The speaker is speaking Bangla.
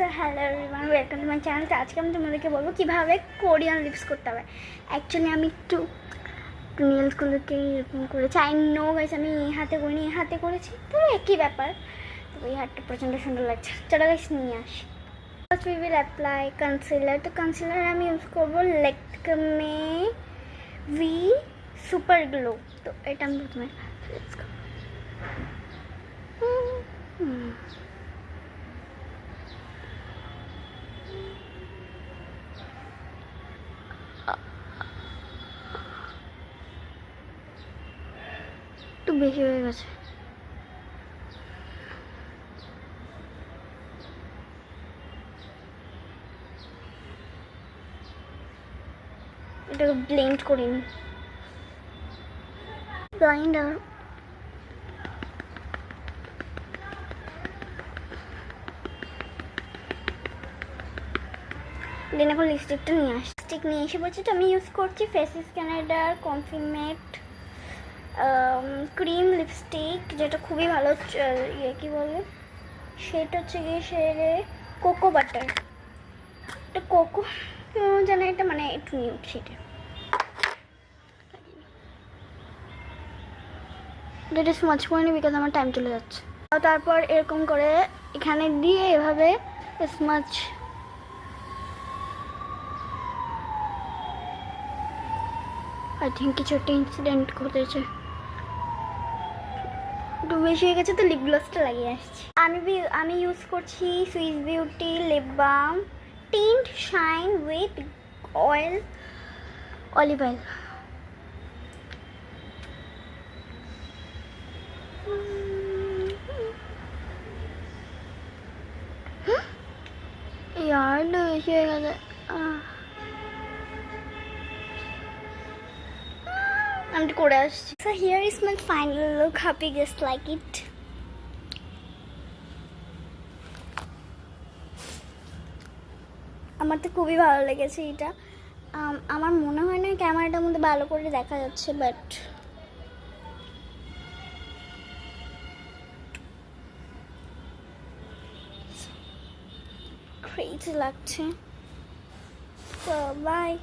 So hello everyone, welcome to my channel. আজকে আমি তোমাদেরকে বলবো কীভাবে কোরিয়ান লিপস করতে হবে। অ্যাকচুয়ালি আমি একটু নেলসগুলোকে এরকম করেছি। আই নো গাইস, আমি এই হাতে করিনি, এই হাতে করেছি, তো একই ব্যাপার। তবে এই হাতটা প্রচণ্ড সুন্দর লাগছে। চলো গাইস নিয়ে আসি। First we will apply concealer. তো কনসিলার আমি ইউজ করবো ল্যাকমে ভি সুপার গ্লো। তো এটা আমি প্রথমে একটু বেশি হয়ে গেছে। এটাকে ব্লেন্ড করিনি, ব্লাইন্ডার। দেন এখন লিপস্টিকটা নিয়ে আসি। লিপস্টিক নিয়ে এসে বলছি, তো আমি ইউজ করছি ফেসিস ক্যানাডার কনফিমেট ক্রিম লিপস্টিক, যেটা খুবই ভালো। ইয়ে কী বলে সেটা হচ্ছে গিয়ে সেরে কোকো বাটার। এটা কোকো জানে, এটা মানে একটু নিউট সেটা। এটা স্মাচ করে নি, বিকজ আমার টাইম চলে যাচ্ছে। তারপর এরকম করে এখানে দিয়ে এভাবে স্মাচ আই থিঙ্ক কিছু একটা ইনসিডেন্ট ঘটেছে, একটু বেশি হয়ে গেছে, তো লিপ গ্লসটা লাগিয়ে আসছি। আমি ইউজ করছি Swiss beauty lip balm tint shine with olive oil. यार বেশি হয়ে গেছে। আমি করে আসছি। So here is my final look. Hope you guys like it. আমার তো খুবই ভালো লেগেছে এটা। আমার মনে হয় না ক্যামেরাটার মধ্যে ভালো করে দেখা যাচ্ছে, বাট ক্রেজি লাগছে। So bye.